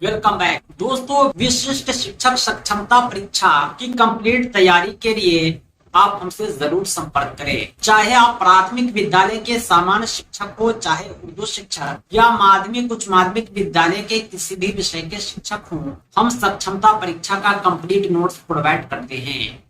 Welcome back दोस्तों। विशिष्ट शिक्षक सक्षमता परीक्षा की कंप्लीट तैयारी के लिए आप हमसे जरूर संपर्क करें। चाहे आप प्राथमिक विद्यालय के सामान्य शिक्षक हो, चाहे उर्दू शिक्षक या माध्यमिक उच्च माध्यमिक विद्यालय के किसी भी विषय के शिक्षक हो, हम सक्षमता परीक्षा का कंप्लीट नोट्स प्रोवाइड करते हैं।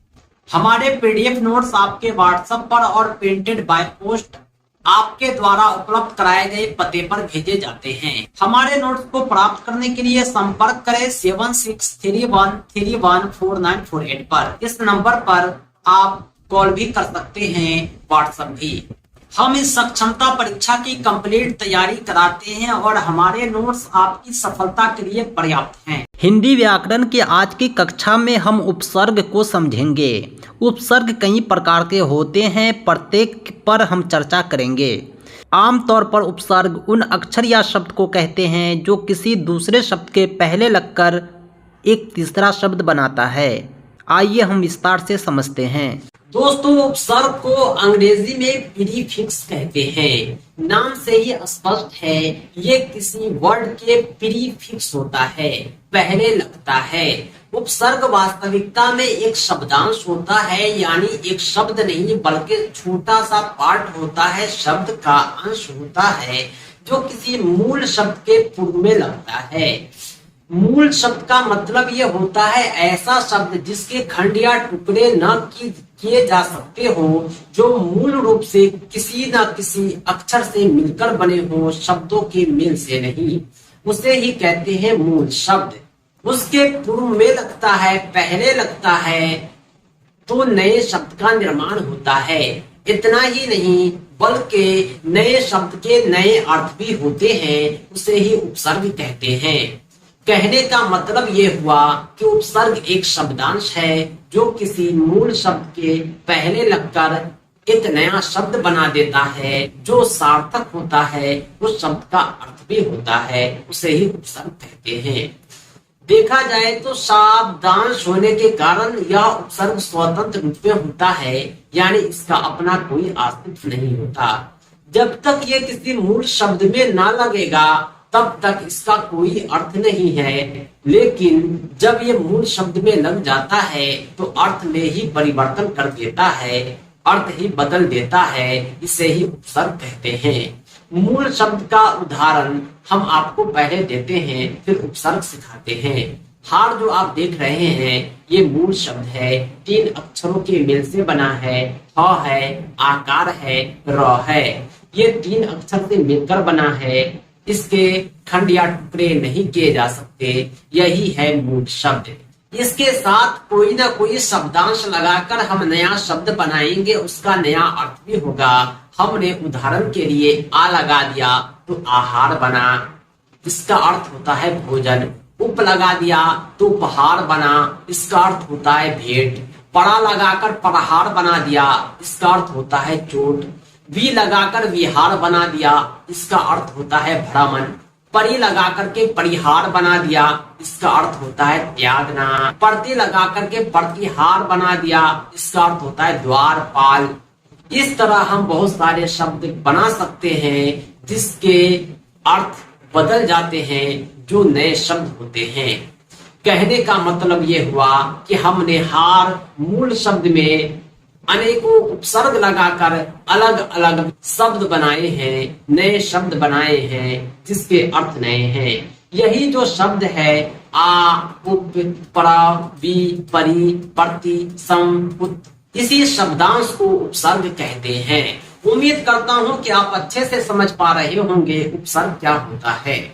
हमारे पीडीएफ नोट्स आपके व्हाट्सएप पर और प्रिंटेड बाय पोस्ट आपके द्वारा उपलब्ध कराए गए पते पर भेजे जाते हैं। हमारे नोट्स को प्राप्त करने के लिए संपर्क करें 7631314948 पर। इस नंबर पर आप कॉल भी कर सकते हैं, व्हाट्सएप भी। हम इस सक्षमता परीक्षा की कंप्लीट तैयारी कराते हैं और हमारे नोट्स आपकी सफलता के लिए पर्याप्त हैं। हिंदी व्याकरण की आज की कक्षा में हम उपसर्ग को समझेंगे। उपसर्ग कई प्रकार के होते हैं, प्रत्येक पर हम चर्चा करेंगे। आमतौर पर उपसर्ग उन अक्षर या शब्द को कहते हैं जो किसी दूसरे शब्द के पहले लगकर एक तीसरा शब्द बनाता है। आइए हम विस्तार से समझते हैं। दोस्तों, उपसर्ग को अंग्रेजी में प्रीफिक्स कहते हैं। नाम से ही स्पष्ट है, ये किसी वर्ड के प्रीफिक्स होता है, पहले लगता है। उपसर्ग वास्तविकता में एक शब्दांश होता है, यानी एक शब्द नहीं बल्कि छोटा सा पार्ट होता है, शब्द का अंश होता है जो किसी मूल शब्द के पूर्व में लगता है। मूल शब्द का मतलब यह होता है ऐसा शब्द जिसके खंड या टुकड़े न किए जा सकते हो, जो मूल रूप से किसी न किसी अक्षर से मिलकर बने हो, शब्दों के मेल से नहीं, उसे ही कहते हैं मूल शब्द। उसके पूर्व में लगता है, पहले लगता है, तो नए शब्द का निर्माण होता है। इतना ही नहीं बल्कि नए शब्द के नए अर्थ भी होते हैं, उसे ही उपसर्ग कहते हैं। कहने का मतलब ये हुआ कि उपसर्ग एक शब्दांश है जो किसी मूल शब्द के पहले लगकर एक नया शब्द बना देता है, जो सार्थक होता है, उस शब्द का अर्थ भी होता है, उसे ही उपसर्ग कहते हैं। देखा जाए तो शब्दांश होने के कारण यह उपसर्ग स्वतंत्र रूप में होता है, यानी इसका अपना कोई अस्तित्व नहीं होता। जब तक ये किसी मूल शब्द में ना लगेगा तब तक इसका कोई अर्थ नहीं है, लेकिन जब ये मूल शब्द में लग जाता है तो अर्थ में ही परिवर्तन कर देता है, अर्थ ही बदल देता है, इसे ही उपसर्ग कहते हैं। मूल शब्द का उदाहरण हम आपको पहले देते हैं, फिर उपसर्ग सिखाते हैं। हार जो आप देख रहे हैं ये मूल शब्द है, 3 अक्षरों के मेल से बना है। ह है, आकार है, र है। ये 3 अक्षर से मिलकर बना है, इसके खंड या टुकड़े नहीं किए जा सकते, यही है मूल शब्द। इसके साथ कोई ना कोई शब्दांश लगाकर हम नया शब्द बनाएंगे, उसका नया अर्थ भी होगा। हमने उदाहरण के लिए आ लगा दिया तो आहार बना, इसका अर्थ होता है भोजन। उप लगा दिया तो उपहार बना, इसका अर्थ होता है भेंट। पड़ा लगाकर पराहार बना दिया, इसका अर्थ होता है चोट। वी लगाकर विहार बना दिया, इसका अर्थ होता है भ्रमण। परि लगाकर के परिहार बना दिया, इसका अर्थ होता है त्यागना। प्रति लगाकर के प्रतिहार बना दिया, इसका अर्थ होता है द्वारपाल। इस तरह हम बहुत सारे शब्द बना सकते हैं जिसके अर्थ बदल जाते हैं, जो नए शब्द होते हैं। कहने का मतलब ये हुआ कि हमने हार मूल शब्द में अनेकों उपसर्ग लगाकर अलग अलग शब्द बनाए हैं, नए शब्द बनाए हैं, जिसके अर्थ नए हैं। यही जो शब्द है आ, उप, परा, वी, परि, प्रति, सम, उत, इसी शब्दांश को उपसर्ग कहते हैं। उम्मीद करता हूं कि आप अच्छे से समझ पा रहे होंगे उपसर्ग क्या होता है।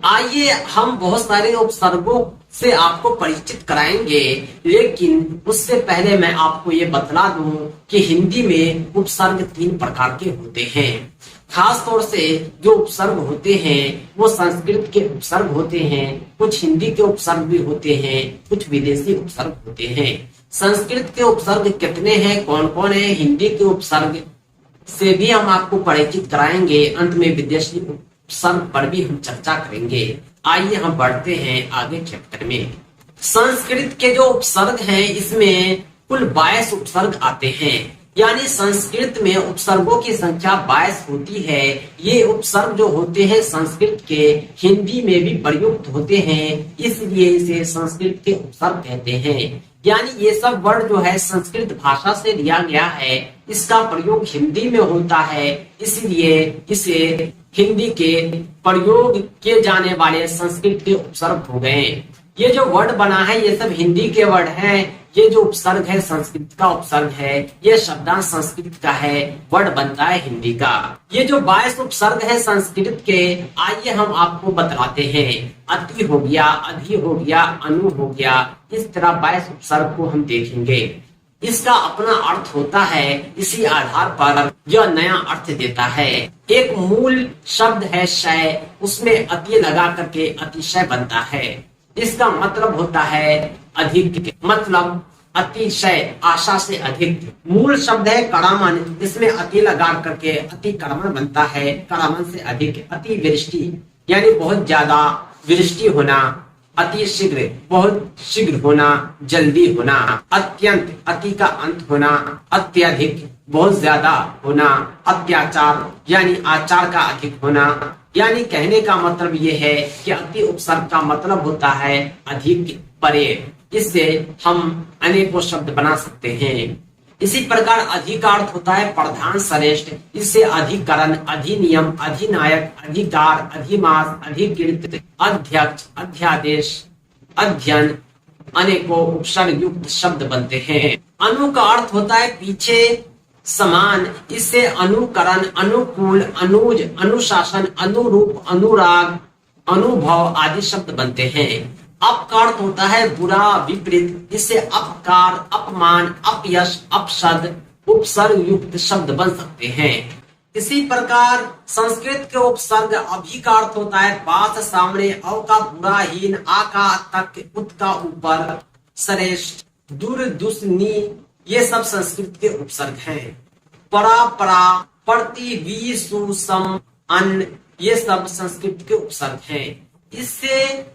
आइए हम बहुत सारे उपसर्गों से आपको परिचित कराएंगे, लेकिन उससे पहले मैं आपको ये बतला दूं कि हिंदी में उपसर्ग 3 प्रकार के होते हैं। खास तौर से जो उपसर्ग होते हैं वो संस्कृत के उपसर्ग होते हैं, कुछ हिंदी के उपसर्ग भी होते हैं, कुछ विदेशी उपसर्ग होते हैं। संस्कृत के उपसर्ग कितने हैं, कौन कौन है, हिंदी के उपसर्ग से भी हम आपको परिचित कराएंगे। अंत में विदेशी उपसर्ग पर भी हम चर्चा करेंगे। आइए हम बढ़ते हैं आगे चैप्टर में। संस्कृत के जो उपसर्ग हैं इसमें कुल 22 उपसर्ग आते हैं। यानी संस्कृत में उपसर्गों की संख्या 22 होती है। ये उपसर्ग जो होते हैं संस्कृत के हिंदी में भी प्रयुक्त होते हैं, इसलिए इसे संस्कृत के उपसर्ग कहते हैं। यानी ये सब वर्ड जो है संस्कृत भाषा से लिया गया है, इसका प्रयोग हिंदी में होता है, इसलिए इसे हिंदी के प्रयोग किए जाने वाले संस्कृत के उपसर्ग हो गए। ये जो वर्ड बना है ये सब हिंदी के वर्ड हैं। ये जो उपसर्ग है संस्कृत का उपसर्ग है, ये शब्दांश संस्कृत का है, वर्ड बनता है हिंदी का। ये जो 22 उपसर्ग है संस्कृत के, आइए हम आपको बतलाते हैं। अति हो गया, अधि हो गया, अनु हो गया, इस तरह 22 उपसर्ग को हम देखेंगे। इसका अपना अर्थ होता है, इसी आधार पर यह नया अर्थ देता है। एक मूल शब्द है शय, उसमें अति लगा करके अतिशय बनता है। इसका मतलब होता है अधिक, मतलब अतिशय, आशा से अधिक। मूल शब्द है करामन, इसमें अति लगा करके अति करामन बनता है, करामन से अधिक। अति वृष्टि यानी बहुत ज्यादा वृष्टि होना, अति शीघ्र बहुत शीघ्र होना, जल्दी होना। अत्यंत, अति का अंत होना, अत्यधिक बहुत ज्यादा होना। अत्याचार यानी आचार का अधिक होना। यानी कहने का मतलब ये है कि अति उपसर्ग का मतलब होता है अधिक, परे। इससे हम अनेकों शब्द बना सकते हैं। इसी प्रकार अधि का अर्थ होता है प्रधान, श्रेष्ठ। इससे अधिकरण, अधिनियम, अधिनायक, अधिकार, अधिमास, अधिकृत, अध्यक्ष, अध्यादेश, अध्ययन, अनेकों उपसर्ग युक्त शब्द बनते हैं। अनु का अर्थ होता है पीछे, समान। इससे अनुकरण, अनुकूल, अनुज, अनुशासन, अनुरूप, अनुराग, अनुभव आदि शब्द बनते हैं। अप का अर्थ होता है बुरा, विपरीत। इससे अपकार, अपमान, अपयश, अपशब्द, उपसर्ग युक्त शब्द बन सकते हैं। इसी प्रकार संस्कृत के उपसर्ग अभि का अर्थ होता है पास, सामने, अव का बुरा, हीन, आ का तक, उत का ऊपर, श्रेष्ठ, दूर, दुष्नी, ये सब संस्कृत के उपसर्ग हैं। परा, परा, प्रति, वि, सु, सम, अन, ये सब संस्कृत के उपसर्ग हैं। इससे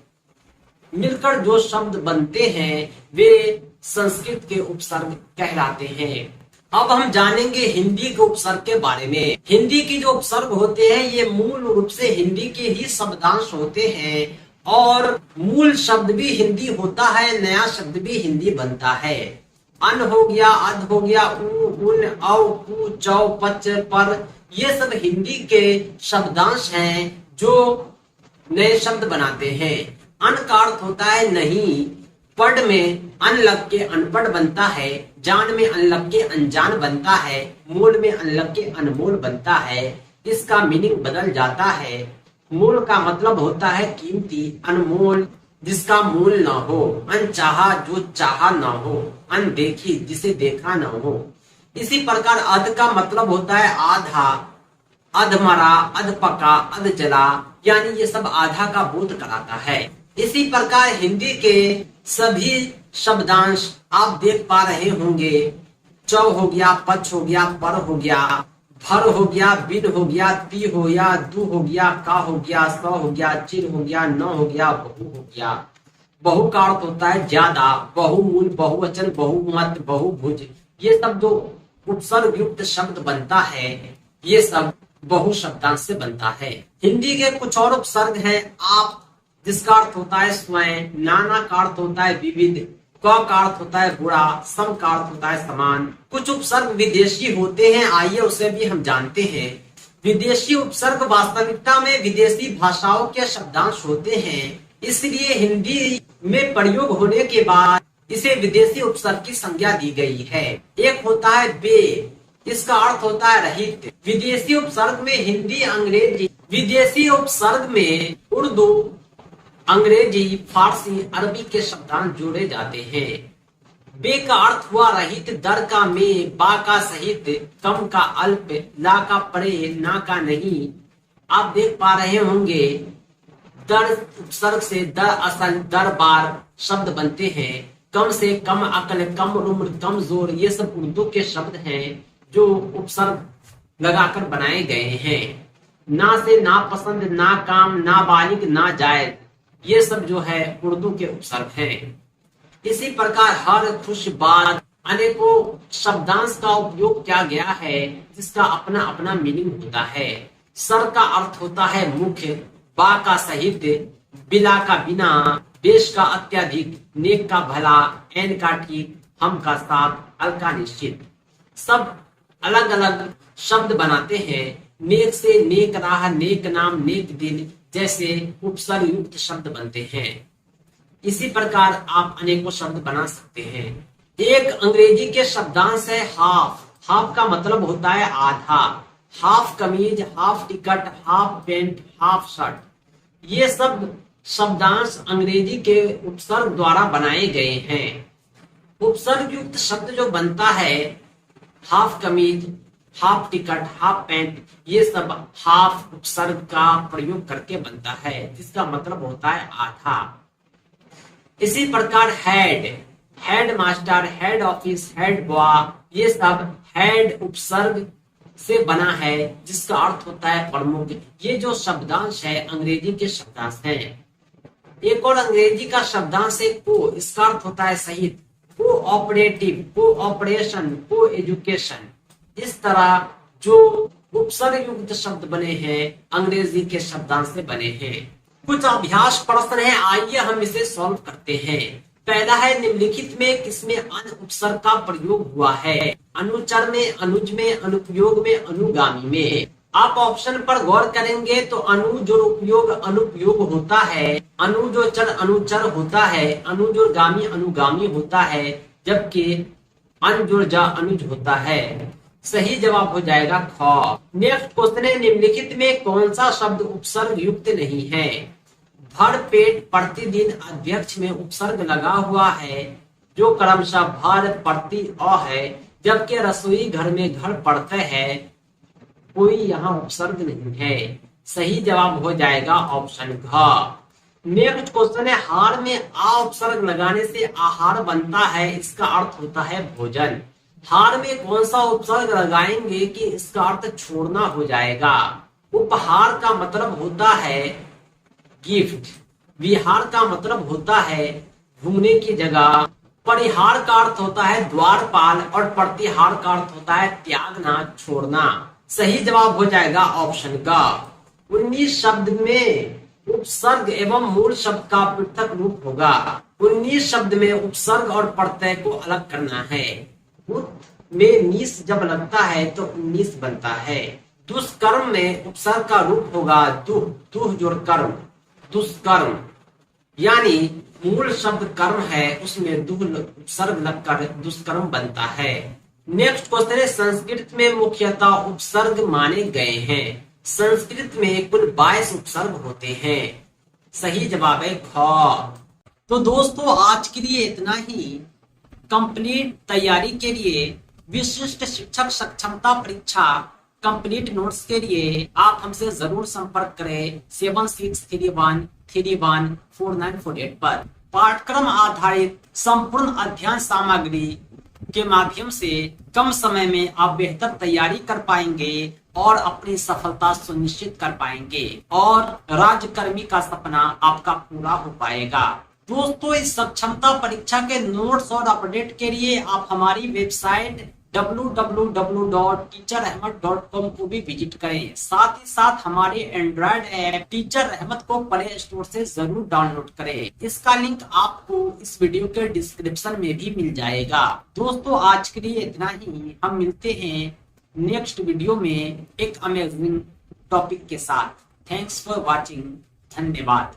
मिलकर जो शब्द बनते हैं वे संस्कृत के उपसर्ग कहलाते हैं। अब हम जानेंगे हिंदी के उपसर्ग के बारे में। हिंदी की जो उपसर्ग होते हैं ये मूल रूप से हिंदी के ही शब्दांश होते हैं और मूल शब्द भी हिंदी होता है, नया शब्द भी हिंदी बनता है। अन हो गया, अध हो गया, उ, उन, औ, कु, चौ, पच, पर, ये सब हिंदी के शब्दांश हैं जो नए शब्द बनाते हैं। अन का अर्थ होता है नहीं। पढ़ में अन लग के अनपढ़ बनता है, जान में अन लग के अनजान बनता है, मोल में अन लग के अनमोल बनता है। इसका मीनिंग बदल जाता है। मोल का मतलब होता है कीमती, अनमोल जिसका मूल न हो, अनचाहा जो चाहा न हो, अनदेखी जिसे देखा न हो। इसी प्रकार अध का मतलब होता है आधा, अधमरा, अधपका, अधजला, यानी ये सब आधा का बोध कराता है। इसी प्रकार हिंदी के सभी शब्दांश आप देख पा रहे होंगे। चौ हो गया, पच हो गया, पर हो गया, भर हो गया, बिन हो गया, ती हो गया, दू हो गया, का हो गया, स हो गया, चिर हो गया, न हो गया, बहु हो गया। बहु का अर्थ होता है ज्यादा, बहुमूल, बहुवचन, बहुमत, बहुभुज। ये सब जो उपसर्ग युक्त शब्द बनता है ये सब बहु शब्दांश से बनता है। हिंदी के कुछ और उपसर्ग हैं आप, जिसका अर्थ होता है स्वयं। नाना का अर्थ होता है विविध। क का अर्थ होता है बुरा। सम का अर्थ होता है समान। कुछ उपसर्ग विदेशी होते हैं, आइए उसे भी हम जानते हैं। विदेशी उपसर्ग वास्तविकता में विदेशी भाषाओं के शब्दांश होते हैं, इसलिए हिंदी में प्रयोग होने के बाद इसे विदेशी उपसर्ग की संज्ञा दी गई है। एक होता है बे, इसका अर्थ होता है रहित। विदेशी उपसर्ग में हिंदी, अंग्रेजी, विदेशी उपसर्ग में उर्दू, अंग्रेजी, फारसी, अरबी के शब्दांश जोड़े जाते हैं। बे का अर्थ हुआ रहित, दर का में, बा का सहित, कम का अल्प, ला का परे, ना का नहीं। आप देख पा रहे होंगे दर उपसर्ग से दर असल, दर बार शब्द बनते हैं। कम से कम अकल, कम उम्र, कम जोर, ये सब उर्दू के शब्द हैं जो उपसर्ग लगाकर बनाए गए हैं। ना से ना पसंद, ना काम, ना बालिग, ना जायज, ये सब जो है उर्दू के उपसर्ग हैं। इसी प्रकार हर, खुश, बात, अनेकों शब्दांश का उपयोग किया गया है जिसका अपना अपना मीनिंग होता है। सर का अर्थ होता है मुख्य, बा का सहित, बिला का बिना, देश का अत्यधिक, नेक का भला, एन का ठीक, हम का साथ, अल का निश्चित। सब अलग अलग शब्द बनाते हैं। नेक से नेक राह, नेक नाम, नेक दिन जैसे उपसर्ग युक्त शब्द बनते हैं। इसी प्रकार आप अनेकों शब्द बना सकते हैं। एक अंग्रेजी के शब्दांश है हाफ। हाफ का मतलब होता है आधा। हाफ कमीज, half ticket, half pant, half shirt, ये सब शब्दांश अंग्रेजी के उपसर्ग द्वारा बनाए गए हैं। उपसर्ग युक्त शब्द जो बनता है हाफ कमीज, हाफ टिकट, हाफ पैंट, ये सब हाफ उपसर्ग का प्रयोग करके बनता है जिसका मतलब होता है आधा। इसी प्रकार head, head master, head office, head boy, ये सब हेड उपसर्ग से बना है जिसका अर्थ होता है प्रमुख। ये जो शब्दांश है अंग्रेजी के शब्दांश हैं। एक और अंग्रेजी का शब्दांश है को, इसका अर्थ होता है सहित। कोऑपरेटिव, कोऑपरेशन, को एजुकेशन, इस तरह जो उपसर्ग युक्त शब्द बने हैं अंग्रेजी के शब्दांश से बने हैं। कुछ अभ्यास प्रश्न है, आइए हम इसे सॉल्व करते हैं। पहला है निम्नलिखित में किसमें अन उपसर्ग का प्रयोग हुआ है? अनुचर में, अनुज में, अनुपयोग में, अनुगामी में। आप ऑप्शन पर गौर करेंगे तो अनु जो उपयोग अनुपयोग होता है, अनु जो चर अनुचर होता है, अनु जो गामी अनुगामी होता है, जबकि अन जो जा अनुज होता है। सही जवाब हो जाएगा ख। नेक्स्ट क्वेश्चन है निम्नलिखित में कौन सा शब्द उपसर्ग युक्त नहीं है? भर पेट, प्रतिदिन, अध्यक्ष में उपसर्ग लगा हुआ है जो क्रमशः भर प्रति अ है, जबकि रसोई घर में घर पड़ते हैं, कोई यहाँ उपसर्ग नहीं है। सही जवाब हो जाएगा ऑप्शन घ। नेक्स्ट क्वेश्चन है हार में आ उपसर्ग लगाने से आहार बनता है, इसका अर्थ होता है भोजन। हार में कौन सा उपसर्ग लगाएंगे कि इसका अर्थ छोड़ना हो जाएगा? उपहार का मतलब होता है गिफ्ट, विहार का मतलब होता है घूमने की जगह, परिहार का अर्थ होता है द्वारपाल और प्रतिहार का अर्थ होता है त्यागना, छोड़ना। सही जवाब हो जाएगा ऑप्शन का। 19 शब्द में उपसर्ग एवं मूल शब्द का पृथक रूप होगा। 19 शब्द में उपसर्ग और प्रत्यय को अलग करना है। उत में नीस जब लगता है तो 19 बनता है। दुष्कर्म में उपसर्ग का रूप होगा दुह, दुह जोड़ कर्म, दुष्कर्म, यानी मूल शब्द कर्म है उसमें दुह उपसर्ग लगकर दुष्कर्म बनता है। नेक्स्ट क्वेश्चन है संस्कृत में मुख्यतः उपसर्ग माने गए हैं। संस्कृत में कुल 22 उपसर्ग होते हैं। सही जवाब है ख। तो दोस्तों आज के लिए इतना ही। कंप्लीट तैयारी के लिए विशिष्ट शिक्षक सक्षमता परीक्षा कंप्लीट नोट्स के लिए आप हमसे जरूर संपर्क करें 7631314948 पर। पाठ्यक्रम आधारित संपूर्ण अध्ययन सामग्री के माध्यम से कम समय में आप बेहतर तैयारी कर पाएंगे और अपनी सफलता सुनिश्चित कर पाएंगे और राज्यकर्मी का सपना आपका पूरा हो पाएगा। दोस्तों इस सक्षमता परीक्षा के नोट्स और अपडेट के लिए आप हमारी वेबसाइट www.teacherahmed.com को भी विजिट करें। साथ ही साथ हमारे एंड्रॉइड ऐप टीचर अहमद को प्ले स्टोर से जरूर डाउनलोड करें। इसका लिंक आपको इस वीडियो के डिस्क्रिप्शन में भी मिल जाएगा। दोस्तों आज के लिए इतना ही। हम मिलते हैं नेक्स्ट वीडियो में एक अमेजिंग टॉपिक के साथ। Thanks for watching. धन्यवाद।